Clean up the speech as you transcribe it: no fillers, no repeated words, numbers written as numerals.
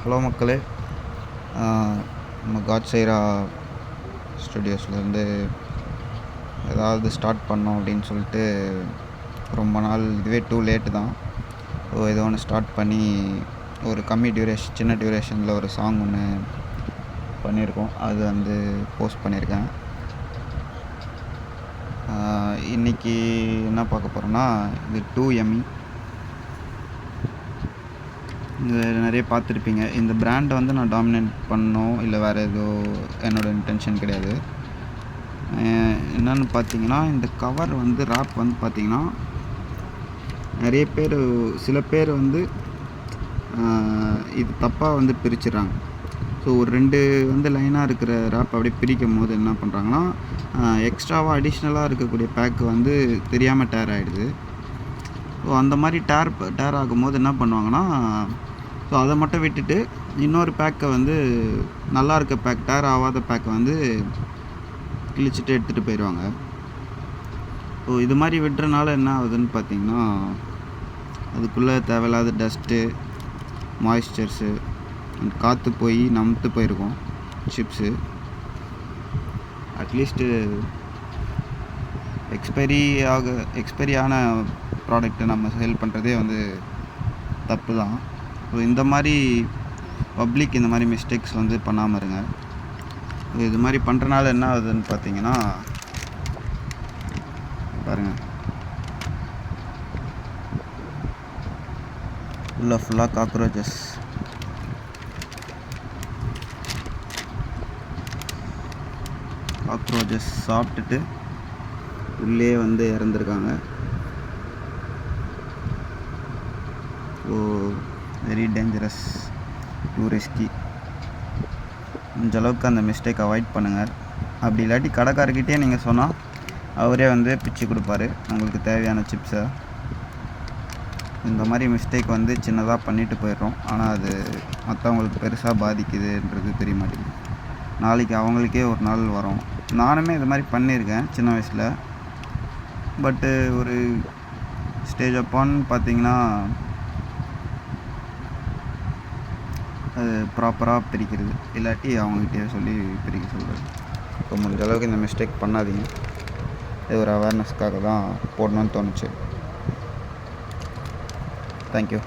Hello மக்களே, நம்ம காட்சைரா ஸ்டுடியோஸ்லேருந்து ஏதாவது ஸ்டார்ட் பண்ணோம் அப்படின்னு சொல்லிட்டு ரொம்ப நாள் இதுவே டூ லேட்டு தான். ஸோ ஏதோ ஒன்று ஸ்டார்ட் பண்ணி ஒரு சின்ன டியூரேஷனில் ஒரு சாங் ஒன்று பண்ணியிருக்கோம். அது வந்து போஸ்ட் பண்ணியிருக்கேன். இன்றைக்கி என்ன பார்க்க போகிறோன்னா, இது 2ME. இது நிறைய பார்த்துருப்பீங்க. இந்த பிராண்டை வந்து நான் டாமினேட் பண்ணணும் இல்லை வேறு ஏதோ என்னோடய இன்டென்ஷன் கிடையாது. என்னென்னு பார்த்தீங்கன்னா, இந்த கவர் வந்து ராப் வந்து பார்த்திங்கன்னா சில பேர் வந்து இது தப்பாக வந்து பிரிச்சிடுறாங்க. ஸோ ஒரு 2 வந்து லைனாக இருக்கிற ராப் அப்படியே பிரிக்கும் போது என்ன பண்ணுறாங்கன்னா, எக்ஸ்ட்ராவாக அடிஷ்னலாக இருக்கக்கூடிய பேக்கு வந்து தெரியாமல் டேர் ஆகிடுது. ஸோ அந்த மாதிரி டேர் ஆகும்போது என்ன பண்ணுவாங்கன்னா, ஸோ அதை மட்டும் விட்டுட்டு இன்னொரு பேக்கை வந்து நல்லா இருக்க பேக், டேர் ஆகாத பேக்கை வந்து கிழிச்சிட்டு எடுத்துகிட்டு போயிடுவாங்க. ஸோ இது மாதிரி விடுறனால என்ன ஆகுதுன்னு பார்த்திங்கன்னா, அதுக்குள்ளே தேவையில்லாத டஸ்ட்டு, மாய்ஸ்சர்ஸு, காற்று போய் நமுத்து போயிருக்கும் சிப்ஸு. அட்லீஸ்ட்டு எக்ஸ்பைரி ஆன ப்ராடக்ட்டை நம்ம சேல் பண்ணுறதே வந்து தப்பு தான். ஸோ இந்த மாதிரி பப்ளிக் இந்த மாதிரி மிஸ்டேக்ஸ் வந்து பண்ணாமல் இருங்க. இது மாதிரி பண்ணுறனால என்ன ஆகுதுன்னு பார்த்தீங்கன்னா, பாருங்கள், ஃபுல்லாக காக்ரோச்சஸ். சாப்பிட்டுட்டு உள்ளே வந்து இறந்துருக்காங்க. So very dangerous, too risky. முடிஞ்சளவுக்கு அந்த மிஸ்டேக் அவாய்ட் பண்ணுங்கள். அப்படி இல்லாட்டி கடைக்காரர்கிட்டே நீங்கள் சொன்னால் அவரே வந்து பிச்சு கொடுப்பாரு உங்களுக்கு தேவையான சிப்ஸை. இந்த மாதிரி மிஸ்டேக் வந்து சின்னதாக பண்ணிட்டு போயிடுறோம். ஆனால் அது மற்றவங்களுக்கு பெருசாக பாதிக்குதுன்றது தெரிய மாட்டேங்குது. நாளைக்கு அவங்களுக்கே ஒரு நாள் வரும். நானுமே இது மாதிரி பண்ணியிருக்கேன் சின்ன வயசில். பட்டு ஒரு ஸ்டேஜ் அப்பான்னு பார்த்தீங்கன்னா, அது ப்ராப்பராக பிரிக்கிறது, இல்லாட்டி அவங்ககிட்டயே சொல்லி பிரிக்க சொல்கிறது. இப்போ முடிஞ்ச அளவுக்கு இந்த மிஸ்டேக் பண்ணாதீங்க. இது ஒரு அவேர்னஸ்க்காக தான் போடணும்னு தோணுச்சு. தேங்க்யூ.